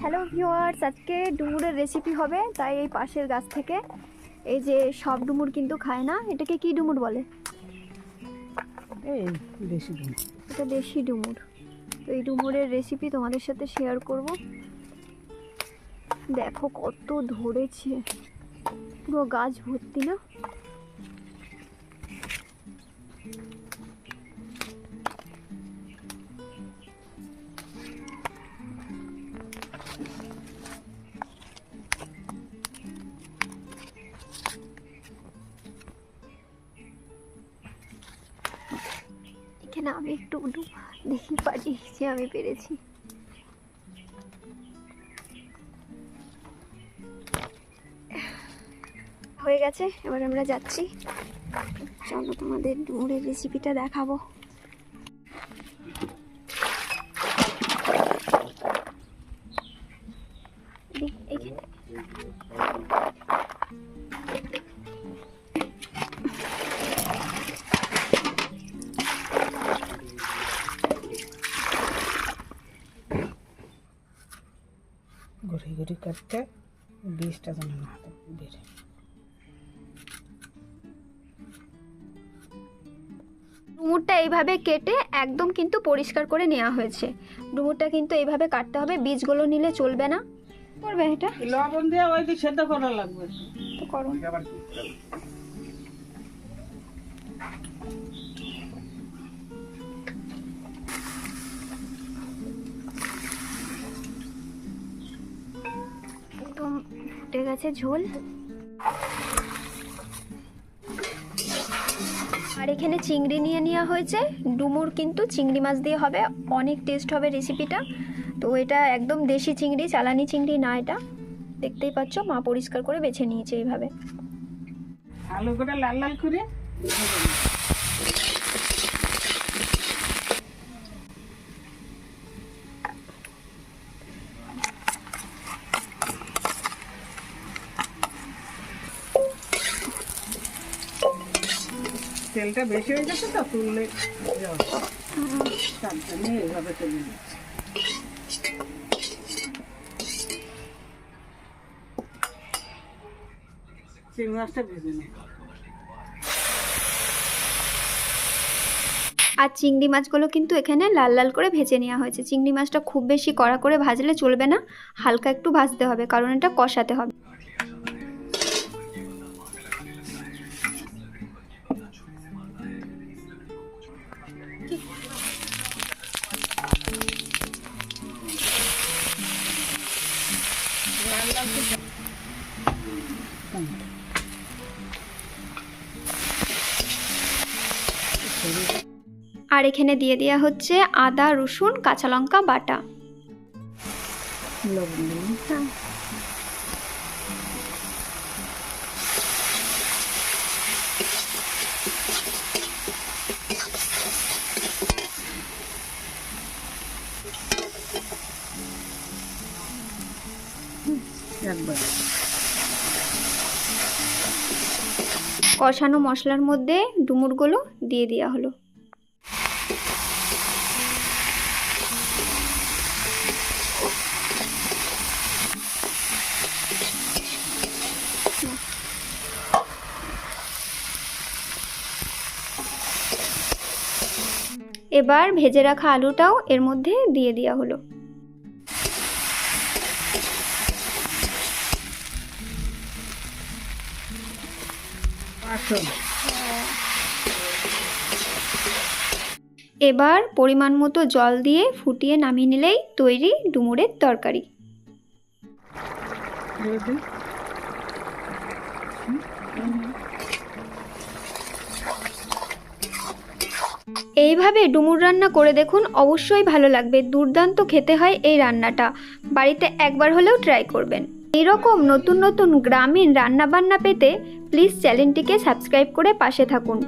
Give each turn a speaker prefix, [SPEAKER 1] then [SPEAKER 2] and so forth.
[SPEAKER 1] Hello viewers, আজকে ডুমুরের recipe হবে। তাই এই পাশের গাছ থেকে এই যে সব ডুমুর কিন্তু খায় না, এটাকে কি ডুমুর বলে?
[SPEAKER 2] এই দেশি ডুমুর।
[SPEAKER 1] এটা দেশি ডুমুর। তো এই ডুমুরের রেসিপি তোমাদের সাথে শেয়ার করব। দেখো কত ধরেছে, পুরো গাছ ভর্তি না। এখানে আমি একটু দেখি পারি যে আমি পেরেছি। হয়ে গেছে, এবার আমরা যাচ্ছি। চলো তোমাদের ডুমুরের রেসিপিটা দেখাবো।
[SPEAKER 2] গড়ি গড়ি কাটতে 20টা যেন না বেড়ে।
[SPEAKER 1] ডুমুরটা এইভাবে কেটে একদম কিন্তু পরিষ্কার করে নেওয়া হয়েছে। ডুমুরটা কিন্তু এইভাবে কাটতে হবে, বীজগুলো নিলে চলবে না। করবে এটা
[SPEAKER 2] লবণ দিয়ে ওই কি সেদ্ধ করা লাগবে
[SPEAKER 1] তো করো। একদম ফুটে গেছে ঝোল। আর এখানে চিংড়ি নিয়ে নেওয়া হয়েছে। ডুমুর কিন্তু চিংড়ি মাছ দিয়ে হবে, অনেক টেস্ট হবে রেসিপিটা। তো এটা একদম দেশি চিংড়ি, চালানি চিংড়ি না। এটা দেখতেই পাচ্ছ, মা পরিষ্কার করে বেছে নিয়েছে এইভাবে।
[SPEAKER 2] আলু করে লাল লাল করে তেলটা বেশি হয়ে গেছে তো, তুললে এইভাবে তুলে নিচ্ছি। চিংড়ি মাছটা ভেজে নিই।
[SPEAKER 1] আর চিংড়ি মাছগুলো কিন্তু এখানে লাল লাল করে ভেজে নেওয়া হয়েছে। চিংড়ি মাছটা খুব বেশি কড়া করে ভাজলে চলবে না, হালকা একটু ভাজতে হবে, কারণ এটা কষাতে হবে। আর এখানে দিয়ে দেওয়া হচ্ছে আদা, রসুন, কাঁচা লঙ্কা বাটা।
[SPEAKER 2] লবণ দিলাম।
[SPEAKER 1] হ্যাঁ,
[SPEAKER 2] একবার
[SPEAKER 1] কষানো মশলার মধ্যে ডুমুরগুলো দিয়ে দেওয়া হলো। এবার ভেজে রাখা আলুটাও এর মধ্যে দিয়ে দেওয়া হলো। এবার পরিমাণ মতো জল দিয়ে ফুটিয়ে নামিয়ে নিলেই তৈরি ডুমুরের তরকারি। এইভাবে ডুমুর রান্না করে দেখুন, অবশ্যই ভালো লাগবে। দুর্দান্ত খেতে হয় এই রান্নাটা, বাড়িতে একবার হলেও ট্রাই করবেন। এইরকম নতুন নতুন গ্রামীণ রান্নাবান্না পেতে প্লিজ চ্যানেলটিকে সাবস্ক্রাইব করে পাশে থাকুন।